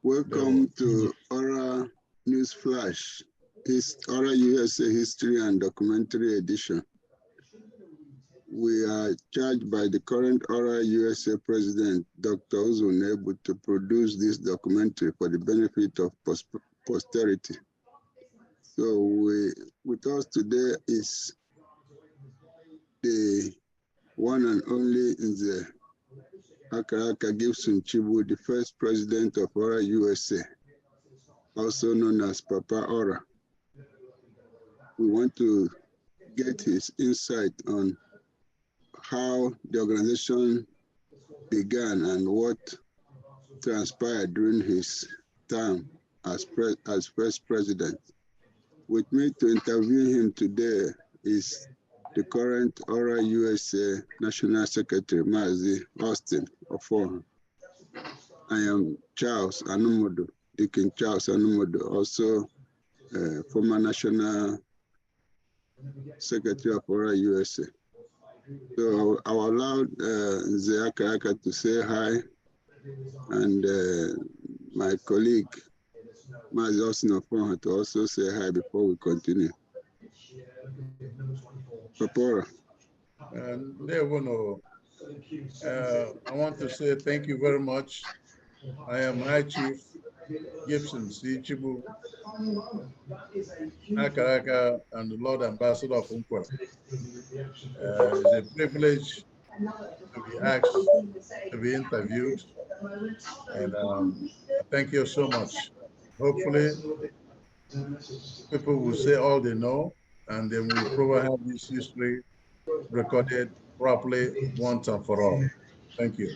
Welcome to ORA News Flash, ORA USA History and Documentary Edition. We are charged by the current ORA USA President, Dr. Nze, to produce this documentary for the benefit of posterity. So with us today is the one and only Nze Gibson Chigbu, the first president of ORA USA, also known as Papa ORA. We want to get his insight on how the organization began and what transpired during his time as first president. With me to interview him today is the current ORA USA National Secretary, Mazi Austin Ofor. I am Charles Anumodo, Deacon Charles Anumodo, also former National Secretary of ORA USA. So I will allow Nze to say hi, and my colleague, Mazi Austin Ofor, to also say hi before we continue. Papora. I want to say thank you very much. I am High Chief Gibson Chigbu, Akaraka, and the Lord Ambassador of Unkwa. It's a privilege to be asked to be interviewed, and thank you so much. Hopefully, people will say all they know, and then we'll probably have this history recorded properly once and for all. Thank you.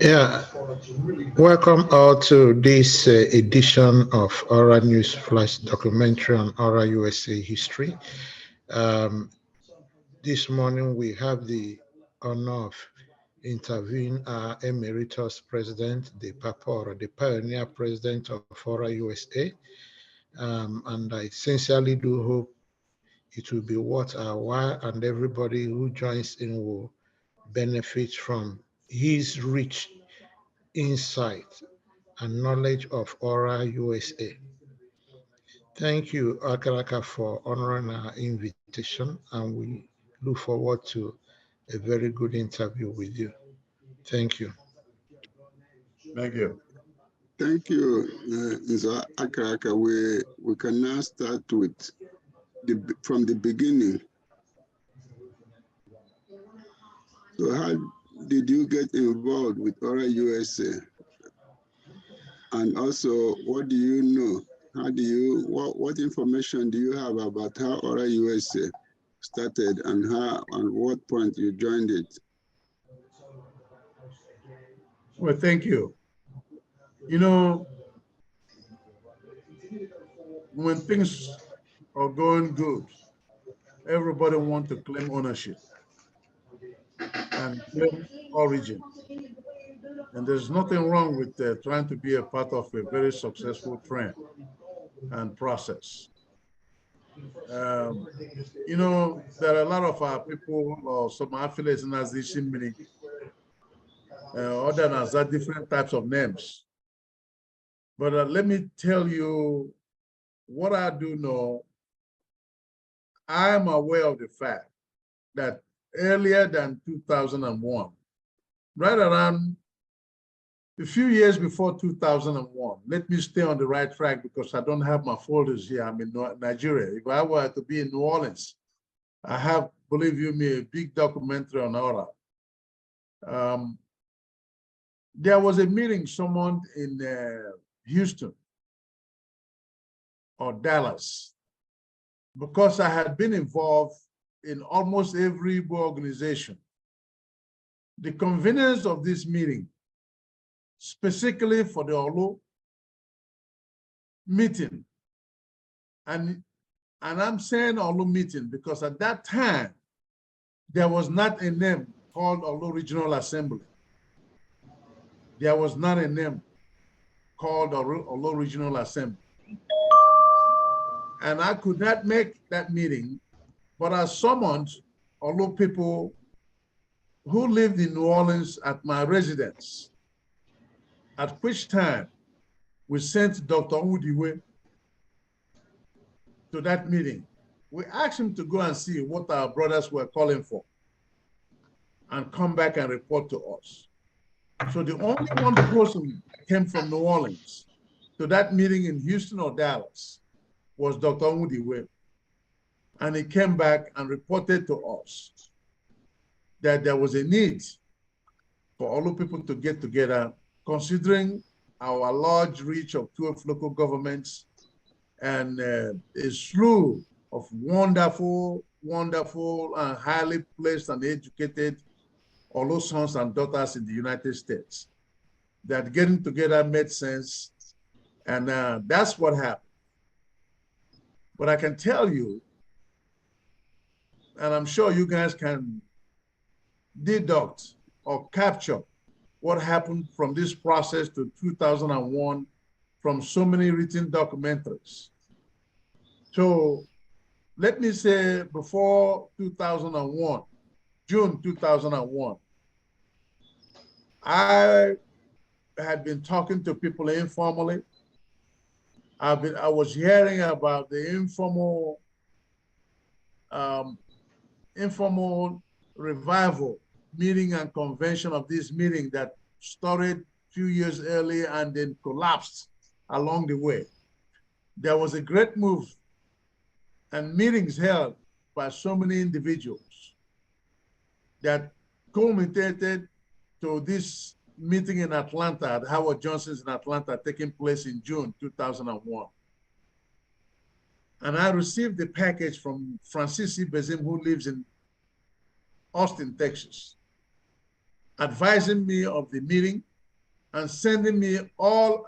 Yeah, welcome all to this edition of ORA News Flash documentary on ORA USA history. This morning we have the honor of interviewing our emeritus president, the Papa ORA, the pioneer president of ORA USA. And I sincerely do hope it will be worth our while, and everybody who joins in will benefit from his rich insight and knowledge of ORA USA. Thank you, Akaraka, for honoring our invitation, and we look forward to a very good interview with you. Thank you. Thank you. Thank you, Nze Akaraka. We can now start with from the beginning. So how did you get involved with ORA USA? And also, what do you know? What information do you have about how ORA USA started and what point you joined it? Well, thank you. You know, when things are going good, everybody wants to claim ownership and claim origin. And there's nothing wrong with trying to be a part of a very successful trend and process. You know, there are a lot of our people or some affiliates in this meeting, other than that, different types of names. But let me tell you what I do know. I am aware of the fact that earlier than 2001, right around a few years before 2001, let me stay on the right track because I don't have my folders here. I'm in Nigeria. If I were to be in New Orleans, I have, believe you me, a big documentary on ORA. There was a meeting summoned in Houston or Dallas because I had been involved in almost every organization. The conveners of this meeting, specifically for the Olu meeting, and I'm saying Olu meeting because at that time, there was not a name called Olu Regional Assembly. There was not a name called Olu Regional Assembly. And I could not make that meeting but I summoned all people who lived in New Orleans at my residence, at which time we sent Dr. Udiwe to that meeting. We asked him to go and see what our brothers were calling for and come back and report to us. So the only one person that came from New Orleans to that meeting in Houston or Dallas was Dr. Udiwe. And he came back and reported to us that there was a need for all people to get together, considering our large reach of 12 local governments and a slew of wonderful, wonderful and highly placed and educated all sons and daughters in the United States. That getting together made sense, and that's what happened. But I can tell you, and I'm sure you guys can deduct or capture what happened from this process to 2001 from so many written documentaries. So let me say before 2001, June 2001, I had been talking to people informally. I was hearing about the informal revival meeting and convention of this meeting that started a few years earlier and then collapsed along the way. There was a great move and meetings held by so many individuals that culminated to this meeting in Atlanta at Howard Johnson's in Atlanta, taking place in June 2001. And I received the package from Francis C. Bezim, who lives in Austin, Texas, advising me of the meeting and sending me all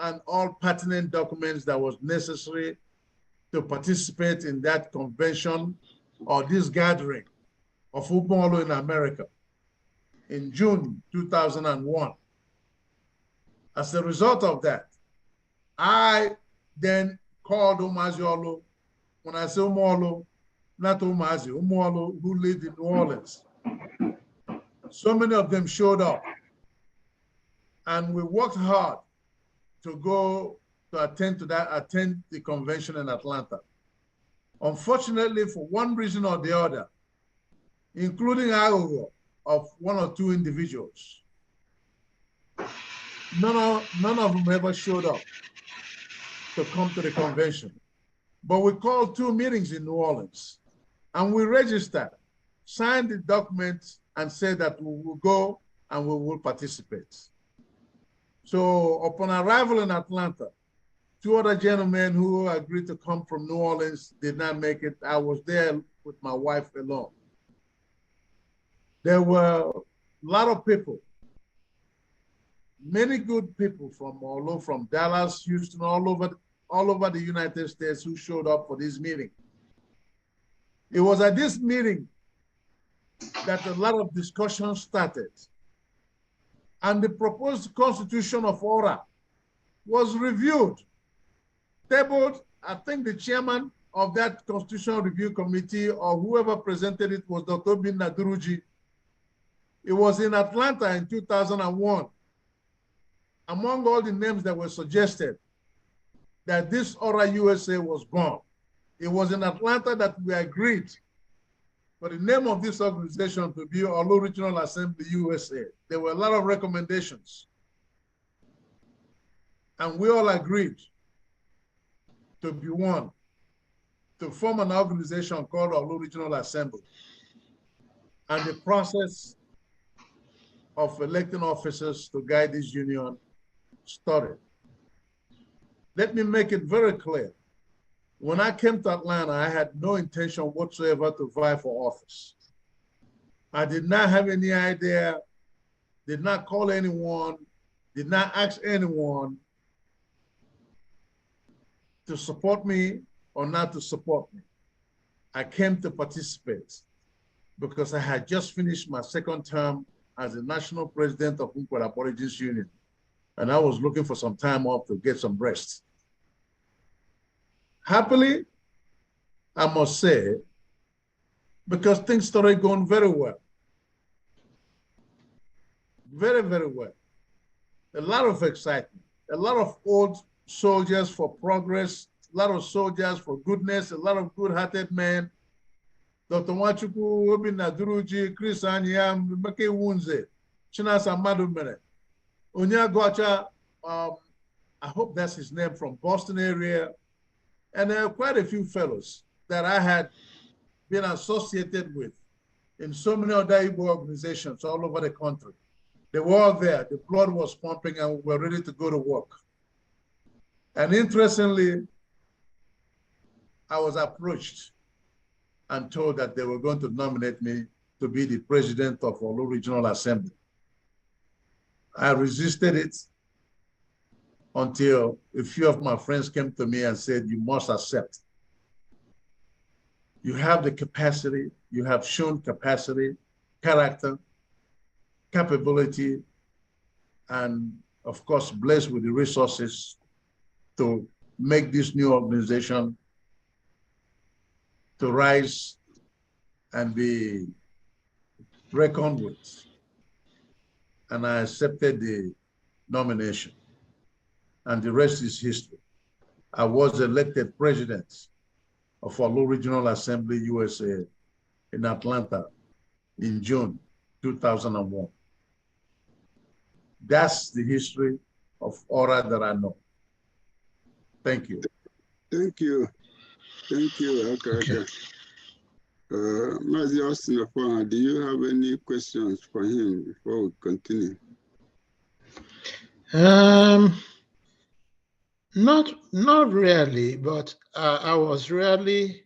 pertinent documents that was necessary to participate in that convention or this gathering of Ubongo in America in June 2001. As a result of that, I then called Umazi Olu. When I say Umolo, not Umazi, Umolo, who lived in New Orleans. So many of them showed up, and we worked hard to go to attend the convention in Atlanta. Unfortunately, for one reason or the other, including Agogo of one or two individuals, none of them ever showed up to come to the convention. But we called two meetings in New Orleans, and we registered, signed the document, and said that we will go and we will participate. So upon arrival in Atlanta, two other gentlemen who agreed to come from New Orleans did not make it. I was there with my wife alone. There were a lot of people, many good people from Dallas, Houston, all over the United States who showed up for this meeting. It was at this meeting that a lot of discussion started. And the proposed constitution of ORA was reviewed, tabled. I think the chairman of that constitutional review committee or whoever presented it was Dr. Bin Naduruji. It was in Atlanta in 2001. Among all the names that were suggested, that this ORA USA was born. It was in Atlanta that we agreed for the name of this organization to be Olu Regional Assembly USA. There were a lot of recommendations. And we all agreed to be one, to form an organization called Olu Regional Assembly. And the process of electing officers to guide this union started. Let me make it very clear. When I came to Atlanta, I had no intention whatsoever to vie for office. I did not have any idea, did not call anyone, did not ask anyone to support me or not to support me. I came to participate because I had just finished my second term as the national president of Nkwara Aborigines Union, and I was looking for some time off to get some rest. Happily, I must say because things started going very well. Very, very well. A lot of excitement, a lot of old soldiers for progress, a lot of soldiers for goodness, a lot of good-hearted men. Dr. Nwachukwu, Obinna Duruji, Chris Anyam, Meke Nze, Chinasa Madumere, Onyagocha, I hope that's his name, from Boston area, and there are quite a few fellows that I had been associated with in so many other Igbo organizations all over the country. They were all there. The blood was pumping and we were ready to go to work. And interestingly, I was approached and told that they were going to nominate me to be the president of Olu Regional Assembly. I resisted it until a few of my friends came to me and said, you must accept. You have the capacity, you have shown capacity, character, capability, and of course, blessed with the resources to make this new organization to rise and be reckoned with. And I accepted the nomination, and the rest is history. I was elected president of Olu Regional Assembly, USA, in Atlanta in June 2001. That's the history of ORA that I know. Thank you. Thank you. Thank you, Akaraka. Mazi Austin, do you have any questions for him before we continue? Not really, but I was really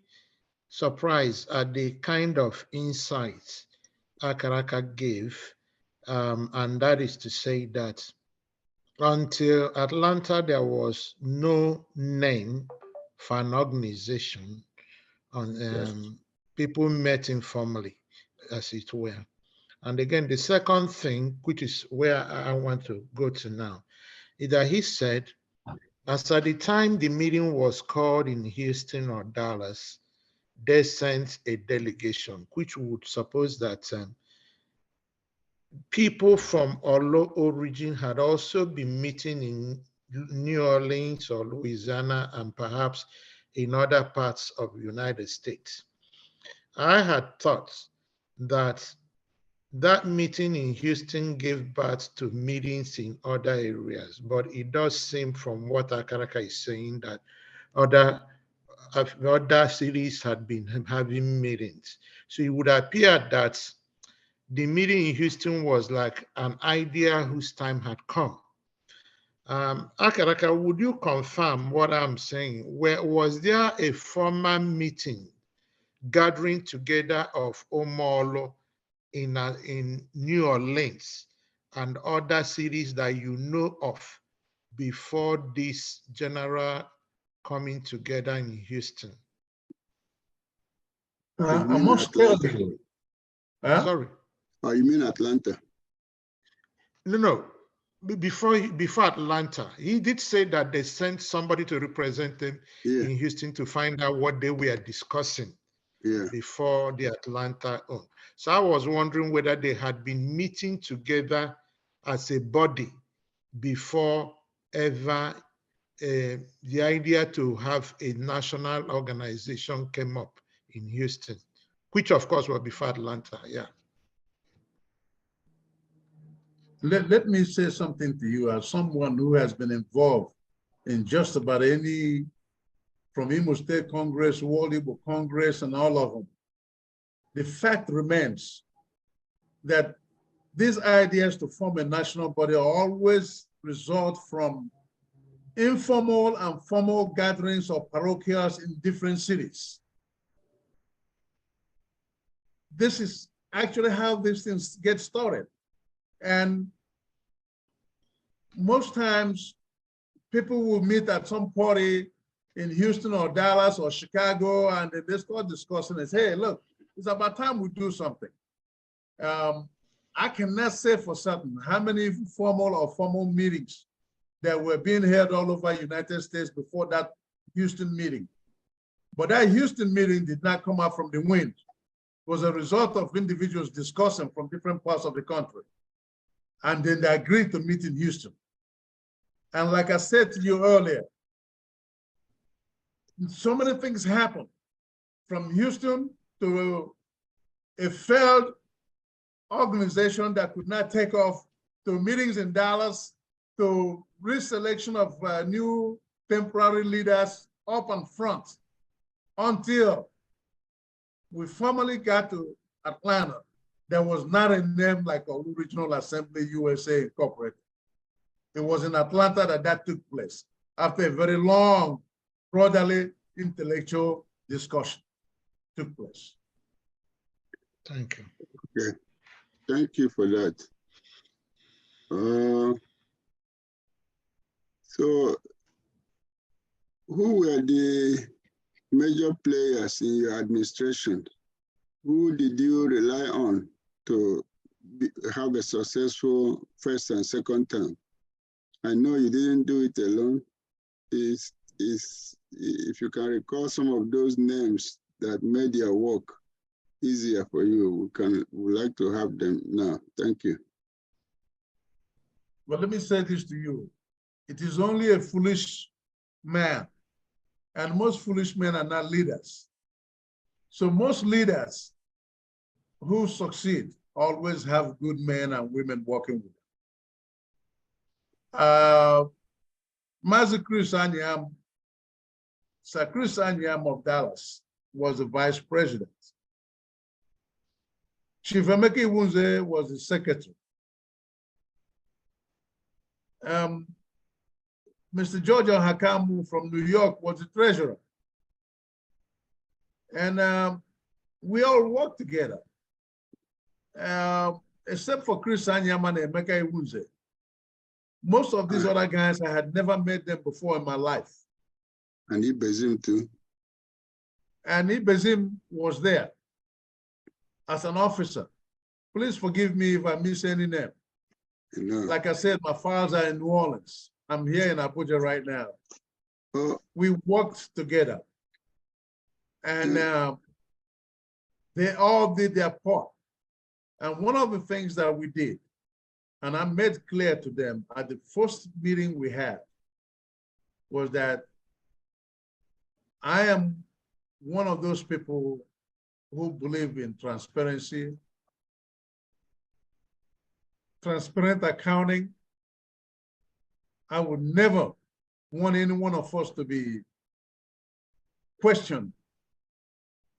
surprised at the kind of insights Akaraka gave, and that is to say that until Atlanta, there was no name for an organization. Yes. People met informally, as it were. And again, the second thing, which is where I want to go to now, is that he said, as at the time the meeting was called in Houston or Dallas, they sent a delegation, which would suppose that people from Olo origin had also been meeting in New Orleans or Louisiana and perhaps in other parts of the United States. I had thought that that meeting in Houston gave birth to meetings in other areas, but it does seem from what Akaraka is saying that other cities had been having meetings. So it would appear that the meeting in Houston was like an idea whose time had come. Akaraka, would you confirm what I'm saying? Was there a formal meeting gathering together of Omolo in New Orleans and other cities that you know of before this general coming together in Houston? I must tell you. Sorry. Oh, you mean Atlanta? No. Before Atlanta, he did say that they sent somebody to represent them in Houston to find out what they were discussing before the Atlanta. So I was wondering whether they had been meeting together as a body before ever the idea to have a national organization came up in Houston, which of course was before Atlanta, Let me say something to you as someone who has been involved in just about any, from Imo State Congress, World Igbo Congress, and all of them. The fact remains that these ideas to form a national body always result from informal and formal gatherings of parochials in different cities. This is actually how these things get started. And most times people will meet at some party in Houston or Dallas or Chicago, and they start discussing and say, hey, look, it's about time we do something. I cannot say for certain how many formal or formal meetings that were being held all over the United States before that Houston meeting. But that Houston meeting did not come out from the wind. was a result of individuals discussing from different parts of the country. And then they agreed to meet in Houston. And like I said to you earlier, so many things happened from Houston to a failed organization that could not take off, to meetings in Dallas, to reselection of new temporary leaders up and front, until we formally got to Atlanta. There was not a name like Olu Regional Assembly USA Incorporated. It was in Atlanta that took place after a very long, brotherly, intellectual discussion took place. Thank you. Okay, thank you for that. So, who were the major players in your administration? Who did you rely on to have a successful first and second term? I know you didn't do it alone. If you can recall some of those names that made your work easier for you, we'd like to have them now. Thank you. But let me say this to you. It is only a foolish man, and most foolish men are not leaders. So most leaders who succeed always have good men and women working with them. Mazi Chris Anyam, Sir Chris Anyam of Dallas was the vice president. Chief Emeka Iwunze was the secretary. Mr. George Hakamu from New York was the treasurer. And we all worked together, except for Chris Anyam and Emeka Iwunze. Most of these other guys, I had never met them before in my life. And Ibezim too. And Ibezim was there as an officer. Please forgive me if I miss any name. No. Like I said, my files are in New Orleans. I'm here in Abuja right now. Oh. We worked together. And they all did their part. And one of the things that we did, and I made clear to them at the first meeting we had, was that I am one of those people who believe in transparency, transparent accounting. I would never want any one of us to be questioned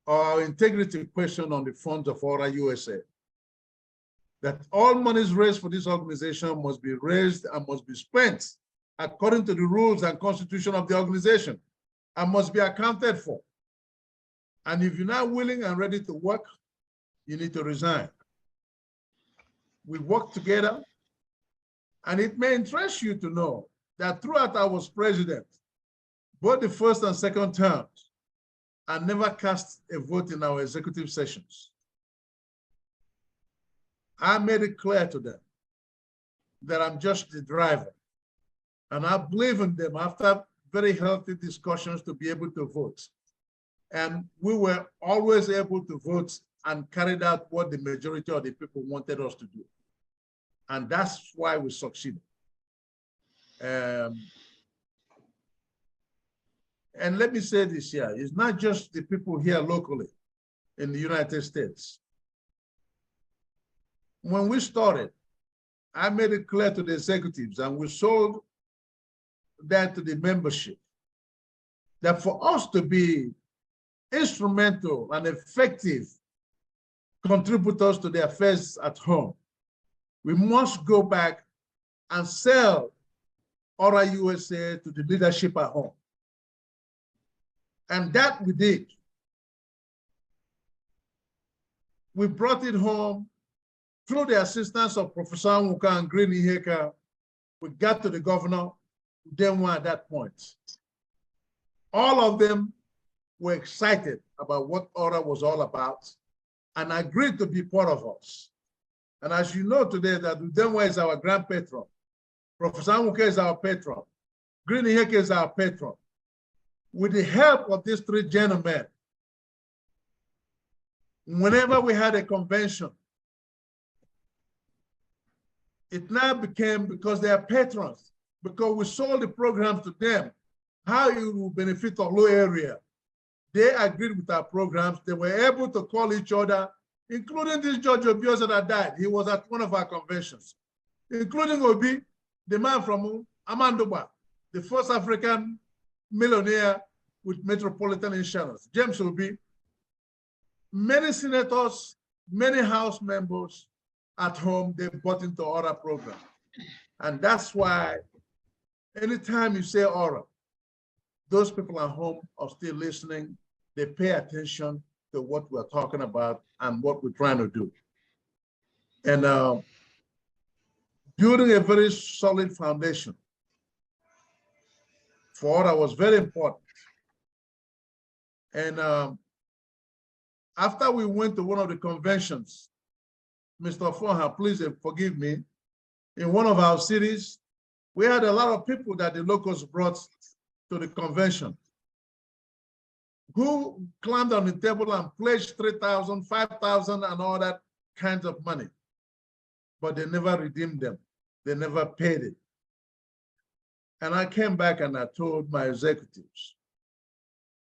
or our integrity questioned on the funds of ORAUSA. That all monies raised for this organization must be raised and must be spent according to the rules and constitution of the organization and must be accounted for. And if you're not willing and ready to work, you need to resign. We worked together, and it may interest you to know that throughout I was president, both the first and second terms, I never cast a vote in our executive sessions. I made it clear to them that I'm just the driver. And I believe in them after very healthy discussions to be able to vote. And we were always able to vote and carried out what the majority of the people wanted us to do. And that's why we succeeded. And let me say this here, it's not just the people here locally in the United States. When we started, I made it clear to the executives, and we sold that to the membership, that for us to be instrumental and effective contributors to the affairs at home, we must go back and sell ORAUSA to the leadership at home. And that we did. We brought it home through the assistance of Professor Nwuka and Green Iheka. We got to the governor, then one at that point. All of them were excited about what ORA was all about and agreed to be part of us. And as you know today, that Udenwa is our grand patron. Professor Nwuka is our patron. Green Iheka is our patron. With the help of these three gentlemen, whenever we had a convention, it now became, because they are patrons, because we sold the programs to them, how it will benefit our low area. They agreed with our programs. They were able to call each other, including this George Obioza that died. He was at one of our conventions, including Obi, the man from Amandoba, the first African millionaire with metropolitan insurance, James Obi, many senators, many House members at home, they bought into ORA program. And that's why anytime you say ORA, those people at home are still listening. They pay attention to what we're talking about and what we're trying to do. And building a very solid foundation for ORA was very important. And after we went to one of the conventions, Mr. Foha, please forgive me, in one of our cities, we had a lot of people that the locals brought to the convention who climbed on the table and pledged 3,000, 5,000 and all that kinds of money, but they never redeemed them. They never paid it. And I came back and I told my executives,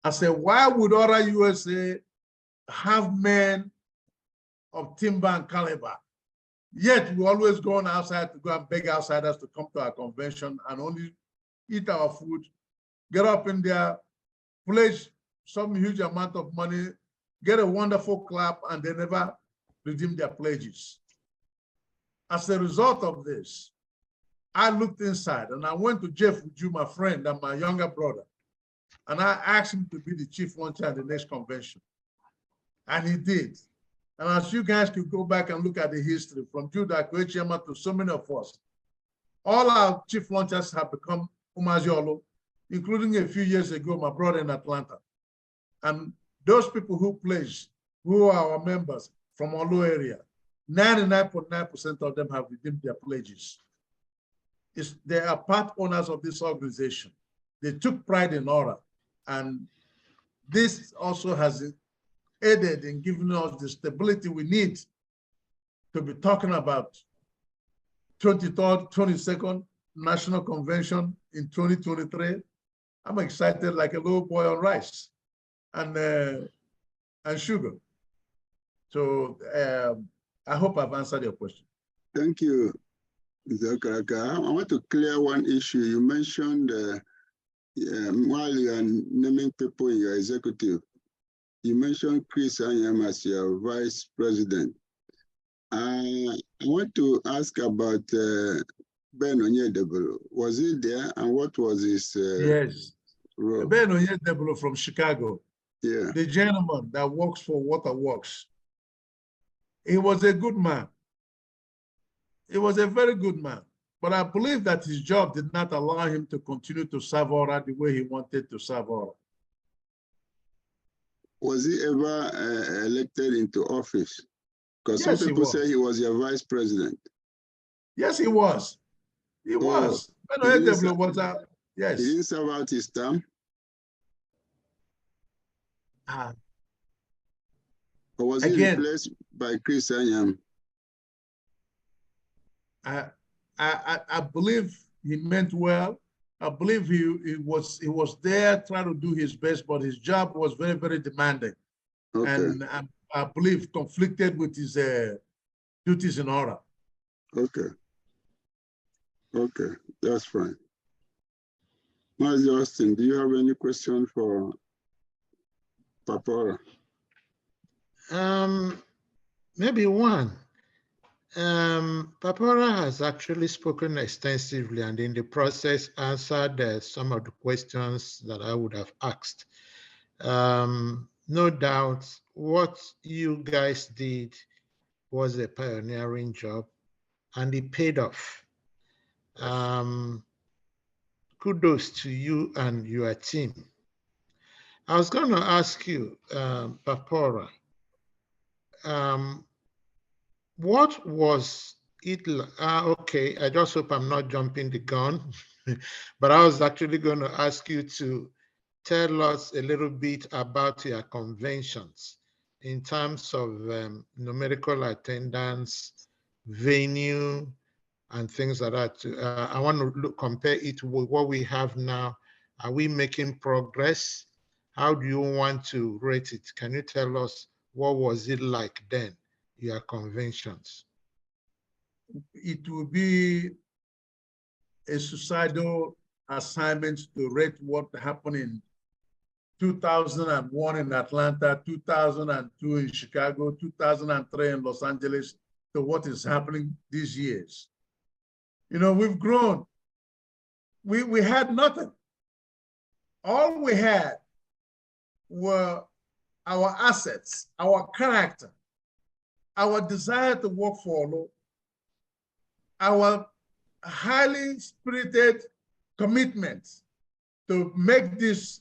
I said, why would ORA USA have men of timber and caliber, yet we always go on outside to go and beg outsiders to come to our convention and only eat our food, get up in there, pledge some huge amount of money, get a wonderful clap, and they never redeem their pledges. As a result of this, I looked inside and I went to Jeff Uju, my friend and my younger brother, and I asked him to be the chief launcher at the next convention. And he did. And as you guys could go back and look at the history from Judah Koechema to so many of us, all our chief launchers have become Umaziolo, including a few years ago, my brother in Atlanta. And those people who pledged, who are our members from our low area, 99.9% of them have redeemed their pledges. They are part owners of this organization. They took pride in ORA. And this also has aided in giving us the stability we need to be talking about 23rd, 22nd National Convention in 2023. I'm excited like a little boy on rice and sugar. So I hope I've answered your question. Thank you, Mr. Karaka. I want to clear one issue. You mentioned while you are naming people in your executive, you mentioned Chris Anyam as your vice president. I want to ask about Ben Onyedebolo. Was he there, and what was his role? Ben Onyedebolo from Chicago. Yeah. The gentleman that works for Waterworks. He was a good man. He was a very good man. But I believe that his job did not allow him to continue to serve ORA the way he wanted to serve ORA. Was he ever elected into office? Because yes, some people say he was your vice president. Yes, he was. He was. Ben Onyedebolo was yes. He didn't serve out his term? Or was he replaced by Chris Anyam? I believe he meant well. I believe he was there trying to do his best, but his job was very, very demanding. Okay. And I believe conflicted with his duties in ORA. Okay. Okay, that's fine. Mazi Austin, do you have any question for Papa? Maybe one. Papa has actually spoken extensively and in the process answered some of the questions that I would have asked. No doubt what you guys did was a pioneering job and it paid off. Kudos to you and your team. I was going to ask you, Papora, what was it? Okay, I just hope I'm not jumping the gun, but I was actually going to ask you to tell us a little bit about your conventions in terms of numerical attendance, venue, and things like that. I want to compare it with what we have now. Are we making progress? How do you want to rate it? Can you tell us what was it like then, your conventions? It will be a suicidal assignment to rate what happened in 2001 in Atlanta, 2002 in Chicago, 2003 in Los Angeles, to what is happening these years. You know, we've grown. We had nothing. All we had were our assets, our character, our desire to work for law, our highly spirited commitment to make this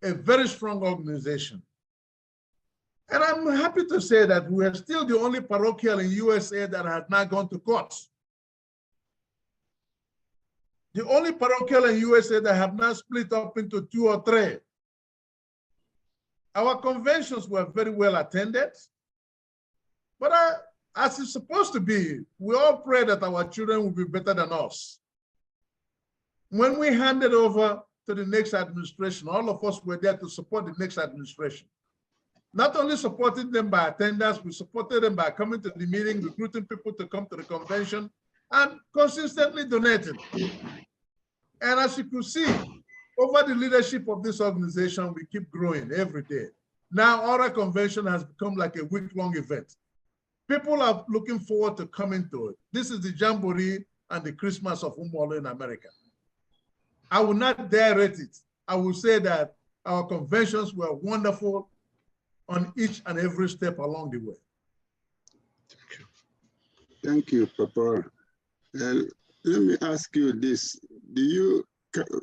a very strong organization. And I'm happy to say that we are still the only parochial in USA that has not gone to court. The only parochial in USA that have not split up into 2 or 3. Our conventions were very well attended, but as it's supposed to be, we all pray that our children will be better than us. When we handed over to the next administration, all of us were there to support the next administration. Not only supporting them by attendance, we supported them by coming to the meeting, recruiting people to come to the convention, and consistently donating. And as you can see, over the leadership of this organization, we keep growing every day. Now, our convention has become like a week-long event. People are looking forward to coming to it. This is the Jamboree and the Christmas of Umolo in America. I will not dare rate it. I will say that our conventions were wonderful on each and every step along the way. Thank you, Papa. Let me ask you this.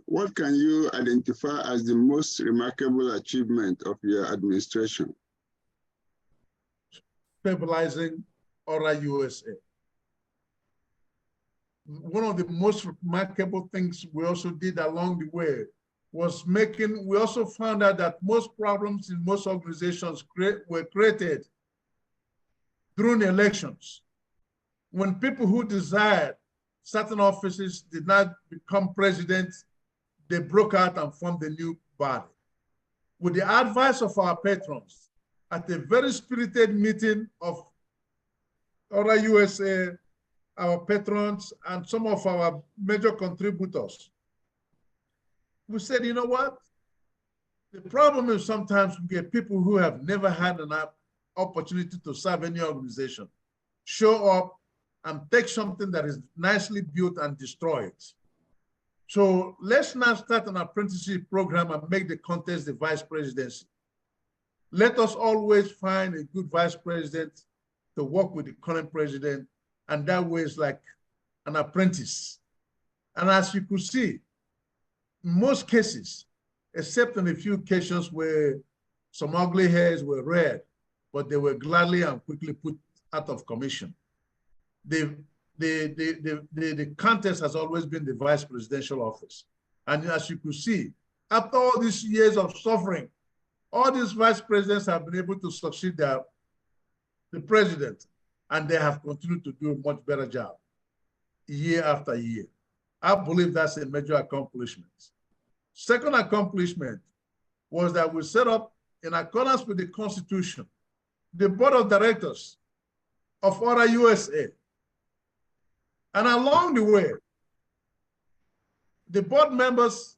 What can you identify as the most remarkable achievement of your administration? Stabilizing ORAUSA. One of the most remarkable things we also did along the way was we also found out that most problems in most organizations were created during elections. When people who desired certain offices did not become president, they broke out and formed a new body. With the advice of our patrons, at a very spirited meeting of ORAUSA, our patrons, and some of our major contributors, we said, you know what? The problem is sometimes we get people who have never had an opportunity to serve any organization, show up and take something that is nicely built and destroy it. So let's now start an apprenticeship program and make the contest the vice presidency. Let us always find a good vice president to work with the current president, and that way it's like an apprentice. And as you could see, in most cases, except in a few occasions where some ugly hairs were rare, but they were gladly and quickly put out of commission. The contest has always been the vice presidential office. And as you could see, after all these years of suffering, all these vice presidents have been able to succeed the president, and they have continued to do a much better job year after year. I believe that's a major accomplishment. Second accomplishment was that we set up, in accordance with the Constitution, the board of directors of ORAUSA. And along the way, the board members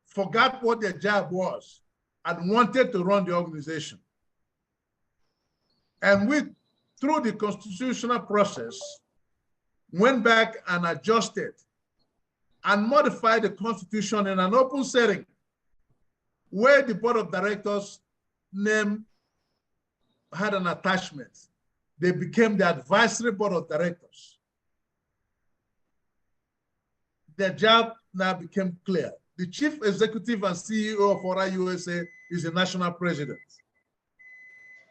forgot what their job was and wanted to run the organization. And we, through the constitutional process, went back and adjusted and modified the Constitution in an open setting where the board of directors' name had an attachment. They became the advisory board of directors. Their job now became clear. The chief executive and CEO of ORAUSA is the national president.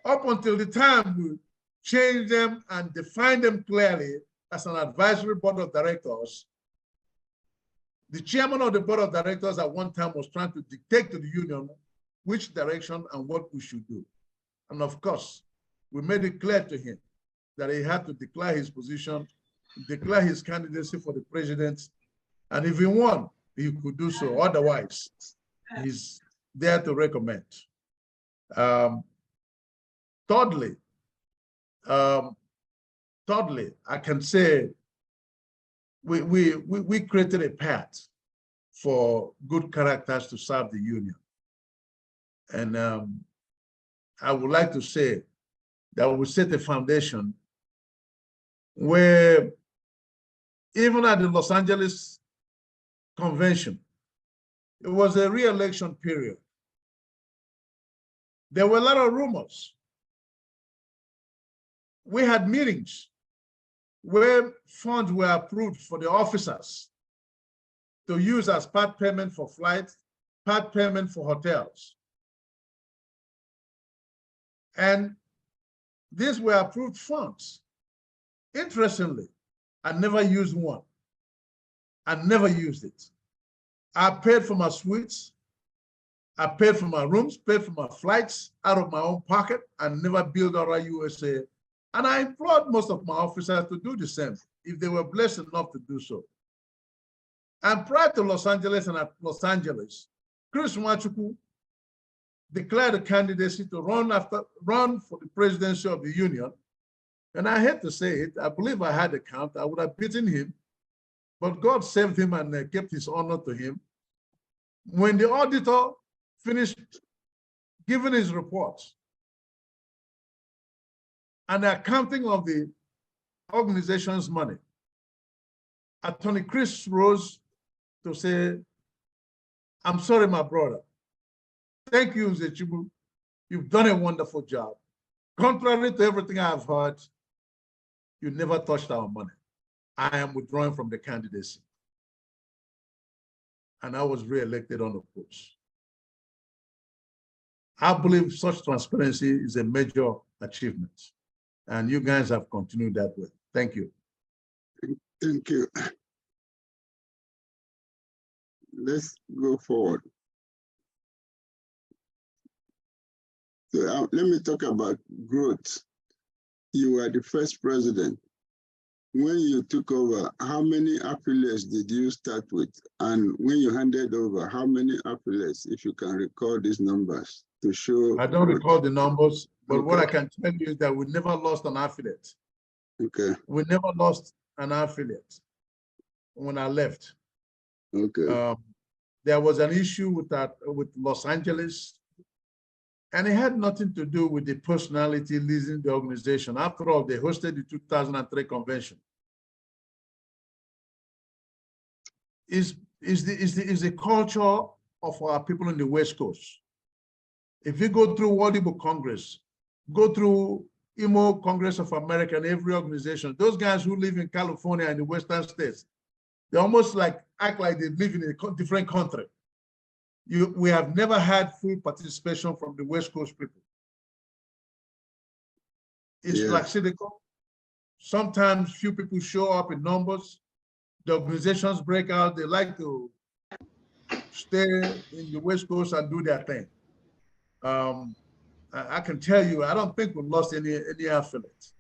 Up until the time we changed them and defined them clearly as an advisory board of directors, the chairman of the board of directors at one time was trying to dictate to the union which direction and what we should do. And of course, we made it clear to him that he had to declare his position, declare his candidacy for the president. And if he won, he could do so. Otherwise, he's there to recommend. Thirdly, I can say we created a path for good characters to serve the union. And I would like to say that we set a foundation where even at the Los Angeles convention, it was a re-election period. There were a lot of rumors. We had meetings where funds were approved for the officers to use as part payment for flights, part payment for hotels. And these were approved funds. Interestingly, I never used one. I never used it. I paid for my suites. I paid for my rooms, paid for my flights out of my own pocket, and never billed ORAUSA. And I implored most of my officers to do the same if they were blessed enough to do so. And prior to Los Angeles and at Los Angeles, Chris Nwachukwu declared a candidacy to run for the presidency of the union. And I hate to say it, I believe I had a count. I would have beaten him, but God saved him and kept his honor to him. When the auditor finished giving his reports and the accounting of the organization's money, Attorney Chris rose to say, "I'm sorry, my brother. Thank you, Nze Chigbu. You've done a wonderful job. Contrary to everything I've heard, you never touched our money. I am withdrawing from the candidacy." And I was re-elected on the post. I believe such transparency is a major achievement. And you guys have continued that way. Thank you. Thank you. Let's go forward. So let me talk about growth. You were the first president. When you took over, how many affiliates did you start with? And when you handed over, how many affiliates, if you can recall these numbers to show? I don't recall the numbers, but what I can tell you is that we never lost an affiliate. Okay. We never lost an affiliate when I left. Okay. There was an issue with Los Angeles, and it had nothing to do with the personality leading the organization. After all, they hosted the 2003 convention. Is the culture of our people in the West Coast. If you go through World Igbo Congress, go through Imo Congress of America and every organization, those guys who live in California and the Western states, they almost act like they live in a different country. We have never had full participation from the West Coast people. It's like Silicon. Sometimes few people show up in numbers. The organizations break out. They like to stay in the West Coast and do their thing. I can tell you, I don't think we've lost any affiliates.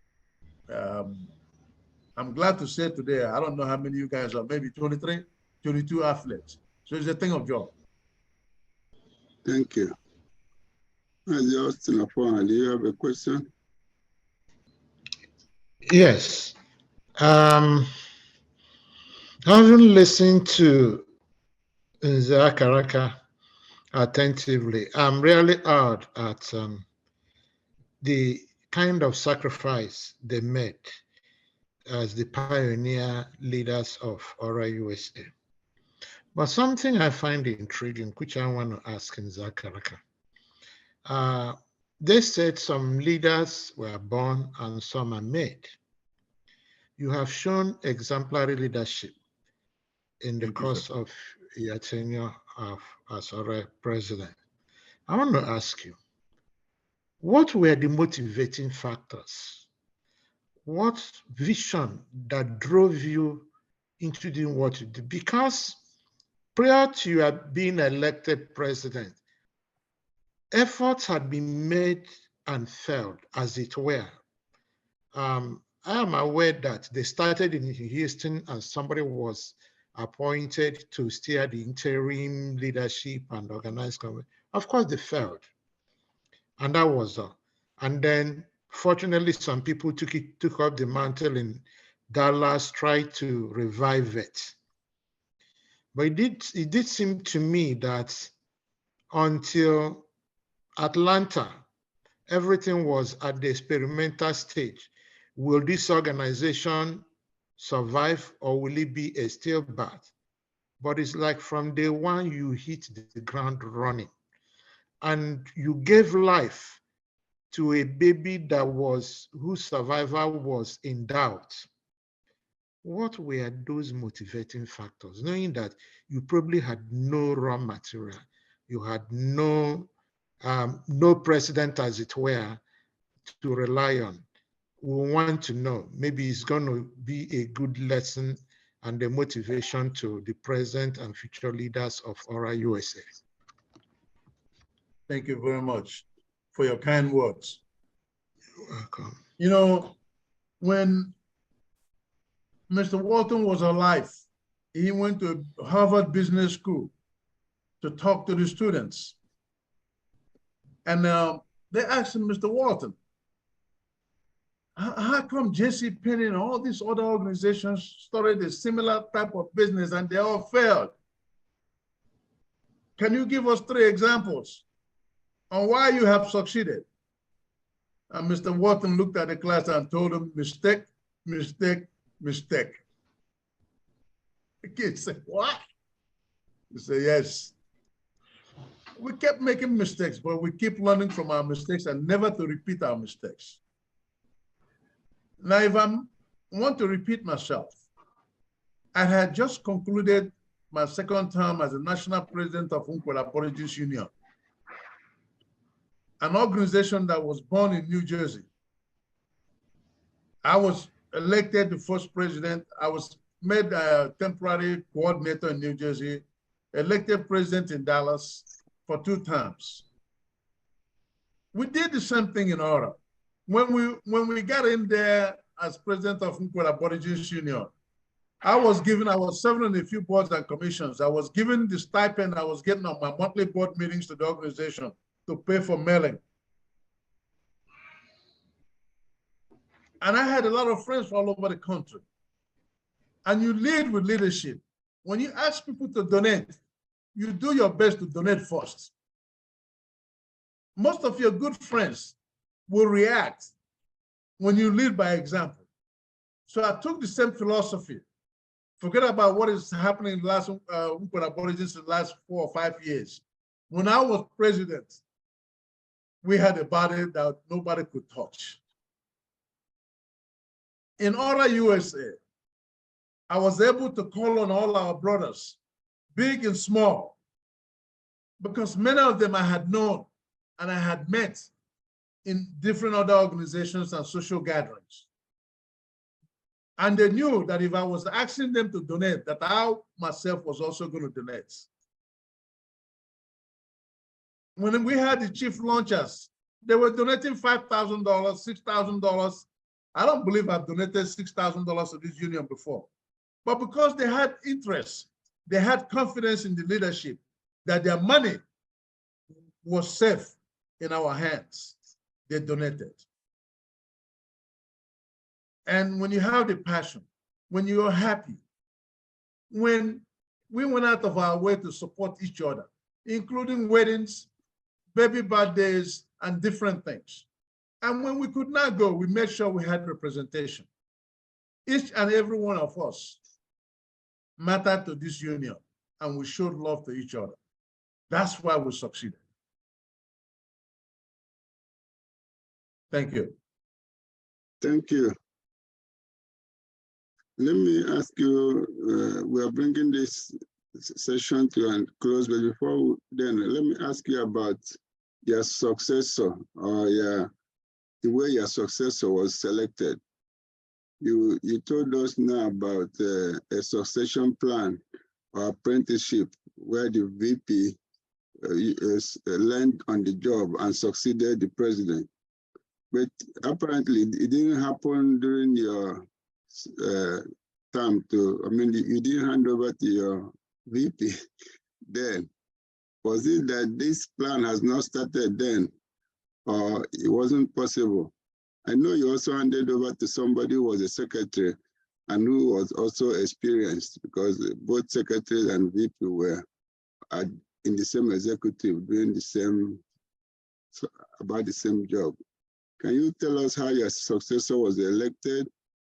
I'm glad to say today, I don't know how many you guys are, maybe 23, 22 affiliates. So it's a thing of joy. Thank you. Justin, do you have a question? Yes. Having listened to Nze Akaraka attentively, I'm really awed at the kind of sacrifice they made as the pioneer leaders of ORAUSA. But something I find intriguing, which I want to ask Nze Akaraka. They said some leaders were born and some are made. You have shown exemplary leadership in the course of your tenure as ORA president. I want to ask you, what were the motivating factors? What vision that drove you into doing what you did? Because prior to you being elected president, efforts had been made and failed, as it were. I am aware that they started in Houston and somebody was appointed to steer the interim leadership and organize government. Of course, they failed. And that was all. And then, fortunately, some people took up the mantle in Dallas, tried to revive it. But it did seem to me that until Atlanta, everything was at the experimental stage. Will this organization survive or will it be a stillbirth? But it's like from day one, you hit the ground running and you gave life to a baby whose survival was in doubt. What were those motivating factors? Knowing that you probably had no raw material, you had no precedent, as it were, to rely on. We want to know. Maybe it's going to be a good lesson and a motivation to the present and future leaders of ORA USA. Thank you very much for your kind words. You're welcome. You know, when Mr. Walton was alive, he went to Harvard Business School to talk to the students. And they asked him, Mr. Walton, how come J.C. Penney and all these other organizations started a similar type of business and they all failed? Can you give us 3 examples on why you have succeeded? And Mr. Walton looked at the class and told them, mistake, mistake, mistake. The kids said, what? He said, yes. We kept making mistakes, but we keep learning from our mistakes and never to repeat our mistakes. Now, if I want to repeat myself, I had just concluded my 2nd term as the national president of Unkwela Aborigines Union, an organization that was born in New Jersey. I was elected the first president. I was made a temporary coordinator in New Jersey, elected president in Dallas for 2 terms. We did the same thing in ORA. When we got in there as president of Unkwela Aborigines Union, I was serving on a few boards and commissions. I was given the stipend I was getting on my monthly board meetings to the organization to pay for mailing. And I had a lot of friends all over the country. And you lead with leadership. When you ask people to donate, you do your best to donate first. Most of your good friends will react when you lead by example. So I took the same philosophy. Forget about what is happening in the last Aborigines in the last 4 or 5 years. When I was president, we had a body that nobody could touch. In ORA USA, I was able to call on all our brothers, big and small, because many of them I had known and I had met in different other organizations and social gatherings. And they knew that if I was asking them to donate, that I myself was also going to donate. When we had the chief launchers, they were donating $5,000, $6,000. I don't believe I've donated $6,000 to this union before. But because they had interest, they had confidence in the leadership that their money was safe in our hands, they donated. And when you have the passion, when you are happy, when we went out of our way to support each other, including weddings, baby birthdays, and different things. And when we could not go, we made sure we had representation. Each and every one of us mattered to this union, and we showed love to each other. That's why we succeeded. Thank you. Thank you. Let me ask you, we are bringing this session to a close, but before then, let me ask you about your successor or the way your successor was selected. You told us now about a succession plan or apprenticeship where the VP learned on the job and succeeded the president. But apparently it didn't happen during your term you didn't hand over to your VP then. Was it that this plan has not started then, or it wasn't possible? I know you also handed over to somebody who was a secretary and who was also experienced, because both secretaries and VP were in the same executive doing about the same job. Can you tell us how your successor was elected?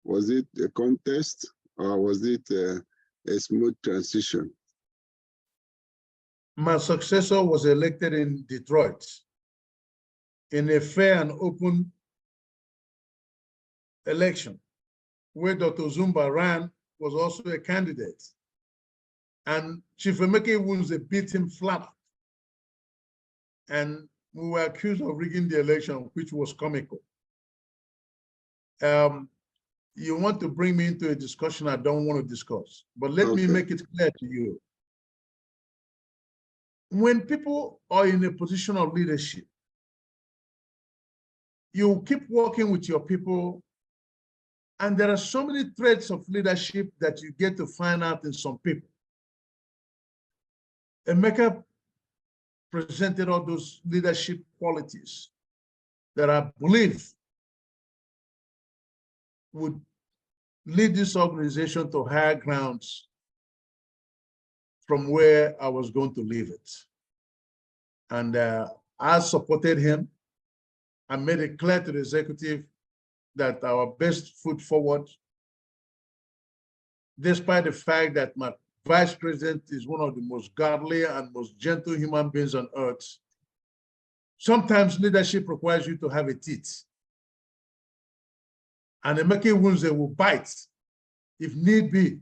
Was it a contest, or was it a smooth transition? My successor was elected in Detroit in a fair and open election, where Dr. Zumba ran, was also a candidate. And Chief Emeka Iwunze beat him flat. And we were accused of rigging the election, which was comical. You want to bring me into a discussion I don't want to discuss, but let me make it clear to you. When people are in a position of leadership, you keep working with your people, and there are so many traits of leadership that you get to find out in some people. Emeka presented all those leadership qualities that I believe would lead this organization to higher grounds from where I was going to leave it. And I supported him. I made it clear to the executive that our best foot forward, despite the fact that my vice president is one of the most godly and most gentle human beings on earth. Sometimes leadership requires you to have a teeth. And Emeka Iwunze will bite if need be.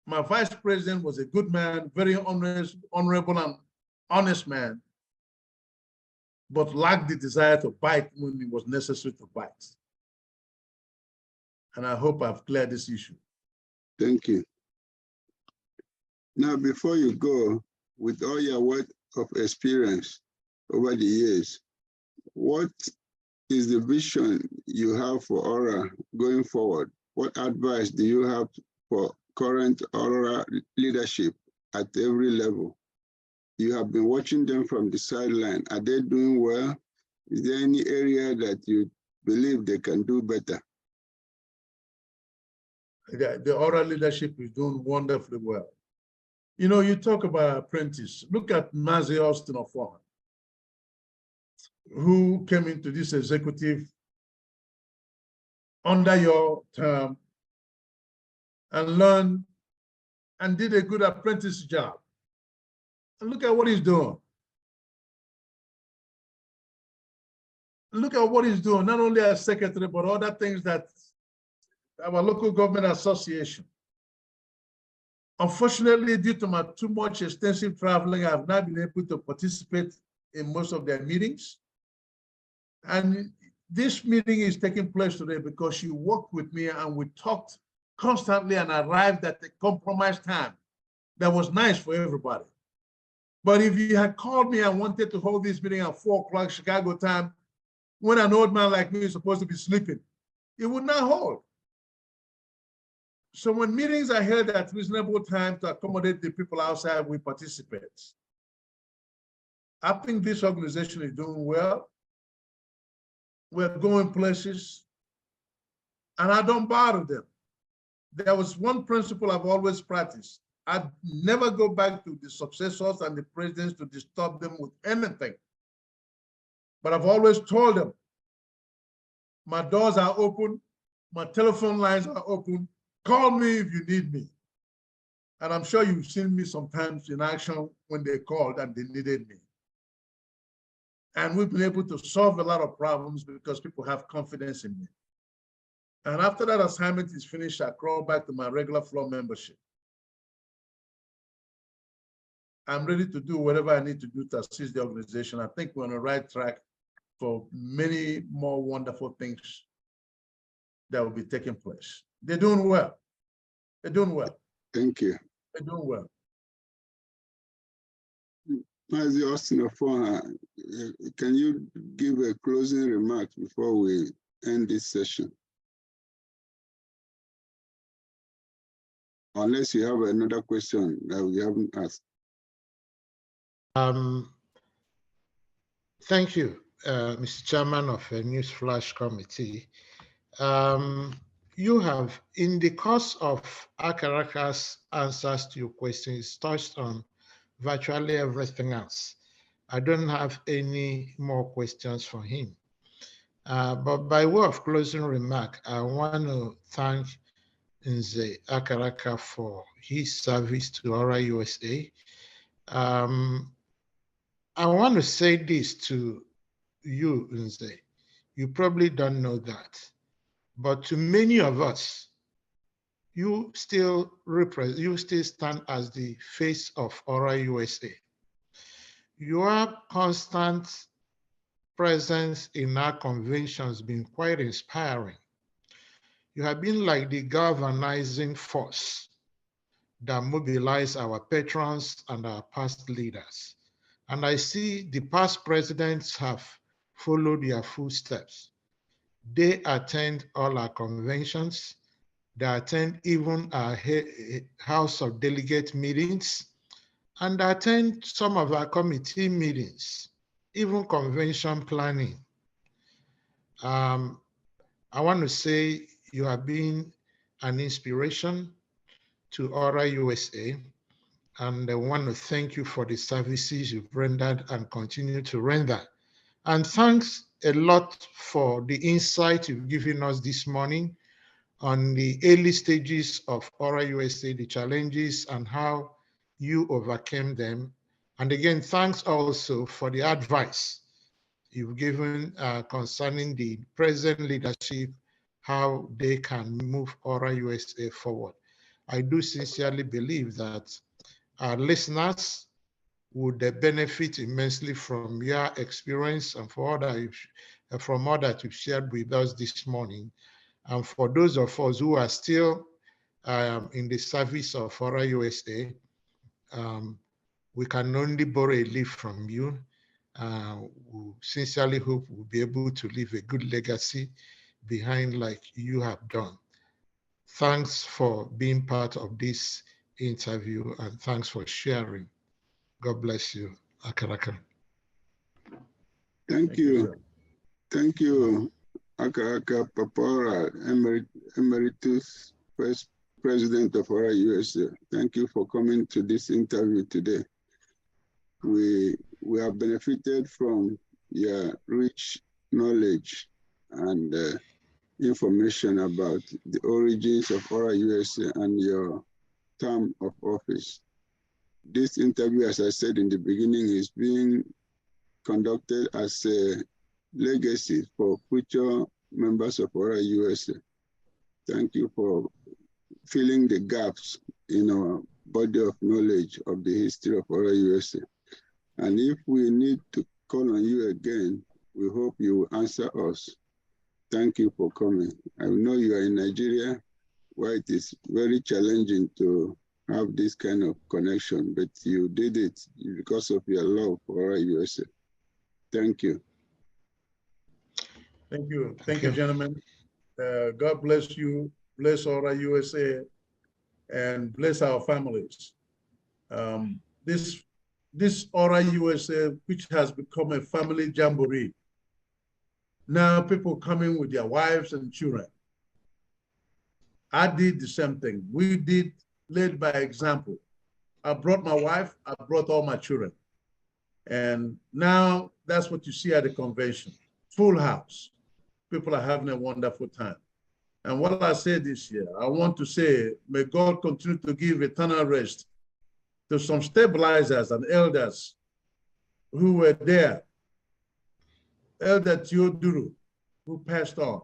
My vice president was a good man, very honorable and honest man, but lacked the desire to bite when it was necessary to bite. And I hope I've cleared this issue. Thank you. Now, before you go, with all your wealth of experience over the years, what is the vision you have for ORA going forward? What advice do you have for current ORA leadership at every level? You have been watching them from the sideline. Are they doing well? Is there any area that you believe they can do better? The ORA leadership is doing wonderfully well. You know, you talk about apprentice. Look at Nze Austin Ofoha, who came into this executive under your term and learned and did a good apprentice job. And look at what he's doing. Look at what he's doing, not only as secretary, but other things that our local government association. Unfortunately, due to my too much extensive traveling, I've not been able to participate in most of their meetings. And this meeting is taking place today because you worked with me and we talked constantly and arrived at a compromise time that was nice for everybody. But if you had called me and wanted to hold this meeting at 4 o'clock Chicago time, when an old man like me is supposed to be sleeping, it would not hold. So when meetings are held at reasonable time to accommodate the people outside, we participate. I think this organization is doing well. We're going places, and I don't bother them. There was one principle I've always practiced. I'd never go back to the successors and the presidents to disturb them with anything. But I've always told them, my doors are open, my telephone lines are open, call me if you need me. And I'm sure you've seen me sometimes in action when they called and they needed me. And we've been able to solve a lot of problems because people have confidence in me. And after that assignment is finished, I crawl back to my regular floor membership. I'm ready to do whatever I need to do to assist the organization. I think we're on the right track for many more wonderful things that will be taking place. They're doing well. They're doing well. Thank you. They're doing well. Nze Austin Ofoha, can you give a closing remark before we end this session? Unless you have another question that we haven't asked. Thank you, Mr. Chairman of the News Flash Committee. You have, in the course of Akaraka's answers to your questions, touched on virtually everything else. I don't have any more questions for him. But by way of closing remark, I want to thank Nze Akaraka for his service to ORA USA. I want to say this to you, Nze. You probably don't know that, but to many of us, you still stand as the face of ORA USA. Your constant presence in our conventions has been quite inspiring. You have been like the galvanizing force that mobilized our patrons and our past leaders. And I see the past presidents have followed your footsteps. They attend all our conventions. They attend even our House of Delegate meetings, and they attend some of our committee meetings, even convention planning. I want to say you have been an inspiration to ORA USA, and I want to thank you for the services you've rendered and continue to render. And thanks a lot for the insight you've given us this morning on the early stages of ORA USA, the challenges and how you overcame them. And again, thanks also for the advice you've given concerning the present leadership, how they can move ORA USA forward. I do sincerely believe that our listeners would benefit immensely from your experience and from all that you've shared with us this morning. And for those of us who are still in the service of ORA USA, we can only borrow a leaf from you. We sincerely hope we'll be able to leave a good legacy behind like you have done. Thanks for being part of this interview and thanks for sharing. God bless you, Akaraka. Thank you. Thank you, Akaraka Papora, Emeritus First President of ORA USA. Thank you for coming to this interview today. We have benefited from your rich knowledge and information about the origins of ORA USA and your term of office. This interview, as I said in the beginning, is being conducted as a legacy for future members of ORA USA. Thank you for filling the gaps in our body of knowledge of the history of ORA USA. And if we need to call on you again, we hope you will answer us. Thank you for coming. I know you are in Nigeria, where it is very challenging to have this kind of connection, but you did it because of your love for ORA USA. Thank you. Thank you. Thank you, gentlemen. God bless you, bless ORA USA, and bless our families. This ORA USA, which has become a family jamboree. Now people coming with their wives and children. I did the same thing. We did, led by example. I brought my wife, I brought all my children. And now that's what you see at the convention. Full house. People are having a wonderful time. And what I say this year, I want to say, may God continue to give eternal rest to some stabilizers and elders who were there. Elder Theodoro, who passed on.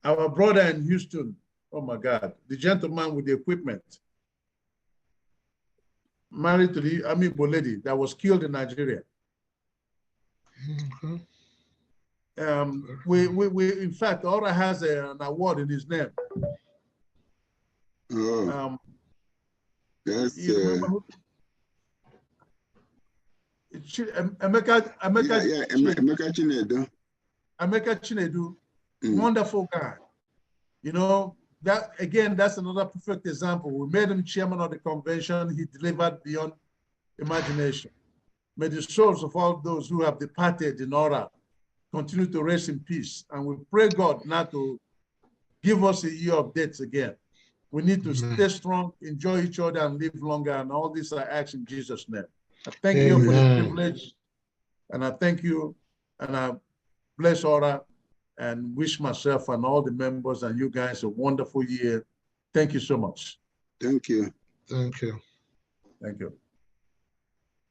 Our brother in Houston, oh my God, the gentleman with the equipment, married to the amiable lady that was killed in Nigeria. Mm-hmm. We in fact, ORA has an award in his name. Oh, you remember who? Emeka Chinedu. Emeka Chinedu, wonderful guy. You know, that again, that's another perfect example. We made him chairman of the convention. He delivered beyond imagination. May the souls of all those who have departed in ORA continue to rest in peace. And we pray God now to give us a year of deaths again. We need to stay strong, enjoy each other, and live longer. And all these are acts in Jesus' name. I thank you for the privilege. And I thank you. And I bless ORA and wish myself and all the members and you guys a wonderful year. Thank you so much. Thank you. Thank you. Thank you.